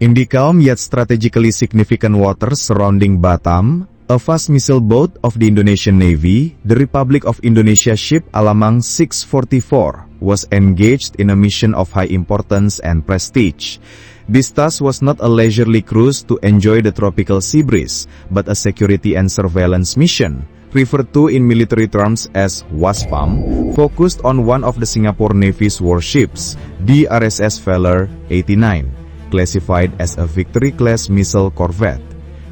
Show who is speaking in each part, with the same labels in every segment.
Speaker 1: In the calm yet strategically significant waters surrounding Batam, a fast missile boat of the Indonesian Navy, the Republic of Indonesia ship Alamang 644, was engaged in a mission of high importance and prestige. This task was not a leisurely cruise to enjoy the tropical sea breeze, but a security and surveillance mission, referred to in military terms as WASPAM, focused on one of the Singapore Navy's warships, the RSS Valour 89, classified as a Victory-class missile corvette.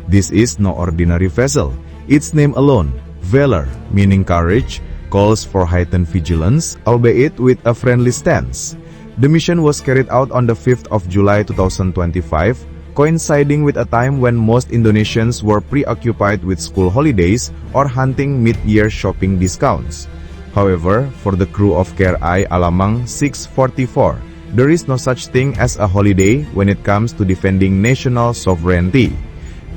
Speaker 1: This is no ordinary vessel. Its name alone, Valour, meaning courage, calls for heightened vigilance, albeit with a friendly stance. The mission was carried out on the 5th of July 2025, coinciding with a time when most Indonesians were preoccupied with school holidays or hunting mid-year shopping discounts. However, for the crew of KRI Alamang 644, there is no such thing as a holiday when it comes to defending national sovereignty.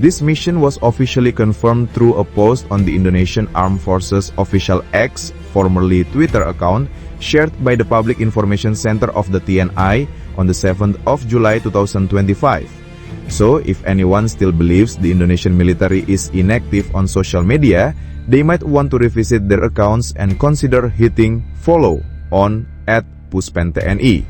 Speaker 1: This mission was officially confirmed through a post on the Indonesian Armed Forces official X, formerly Twitter account, shared by the Public Information Center of the TNI on the 7th of July 2025. So, if anyone still believes the Indonesian military is inactive on social media, they might want to revisit their accounts and consider hitting follow on @puspentni.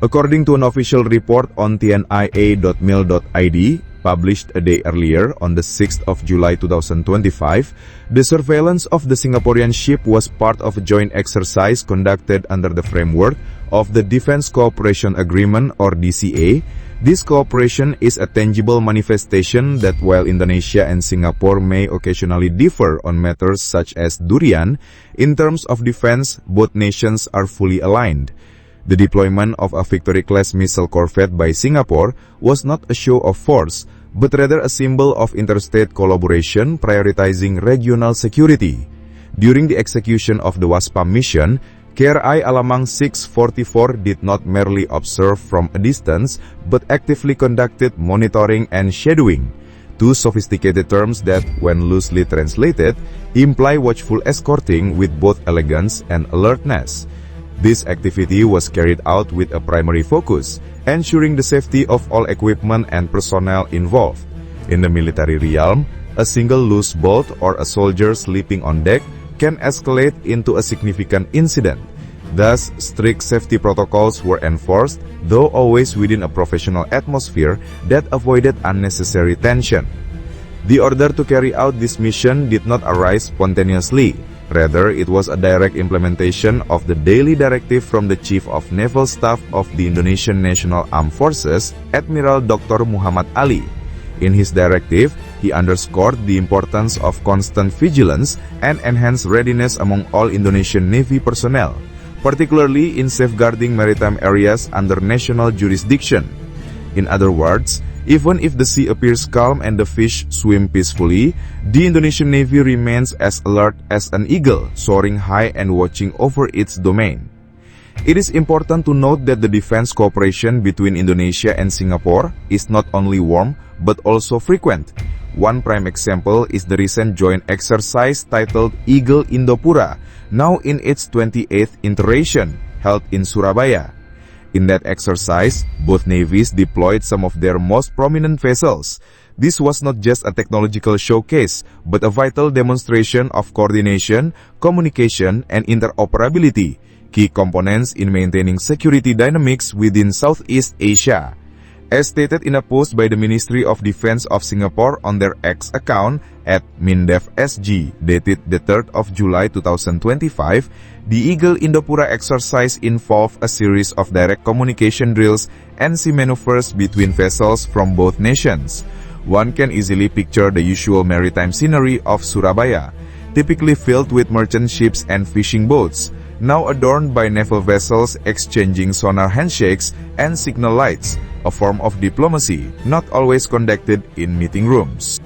Speaker 1: According to an official report on tnia.mil.id, published a day earlier on the 6th of July 2025, the surveillance of the Singaporean ship was part of a joint exercise conducted under the framework of the Defense Cooperation Agreement or DCA. This cooperation is a tangible manifestation that while Indonesia and Singapore may occasionally differ on matters such as durian, in terms of defense, both nations are fully aligned. The deployment of a Victory-class missile corvette by Singapore was not a show of force, but rather a symbol of interstate collaboration prioritizing regional security. During the execution of the WASPAM mission, KRI Alamang 644 did not merely observe from a distance, but actively conducted monitoring and shadowing, two sophisticated terms that, when loosely translated, imply watchful escorting with both elegance and alertness. This activity was carried out with a primary focus, ensuring the safety of all equipment and personnel involved. In the military realm, a single loose bolt or a soldier sleeping on deck can escalate into a significant incident. Thus, strict safety protocols were enforced, though always within a professional atmosphere that avoided unnecessary tension. The order to carry out this mission did not arise spontaneously. Rather, it was a direct implementation of the daily directive from the Chief of Naval Staff of the Indonesian National Armed Forces, Admiral Dr. Muhammad Ali. In his directive, he underscored the importance of constant vigilance and enhanced readiness among all Indonesian Navy personnel, particularly in safeguarding maritime areas under national jurisdiction. In other words, even if the sea appears calm and the fish swim peacefully, the Indonesian Navy remains as alert as an eagle, soaring high and watching over its domain. It is important to note that the defense cooperation between Indonesia and Singapore is not only warm, but also frequent. One prime example is the recent joint exercise titled Eagle Indopura, now in its 28th iteration, held in Surabaya. In that exercise, both navies deployed some of their most prominent vessels. This was not just a technological showcase, but a vital demonstration of coordination, communication, and interoperability, key components in maintaining security dynamics within Southeast Asia. As stated in a post by the Ministry of Defense of Singapore on their X account @MindefSG, dated the 3rd of July 2025, the Eagle Indopura exercise involved a series of direct communication drills and sea maneuvers between vessels from both nations. One can easily picture the usual maritime scenery of Surabaya, typically filled with merchant ships and fishing boats, now adorned by naval vessels exchanging sonar handshakes and signal lights, a form of diplomacy not always conducted in meeting rooms.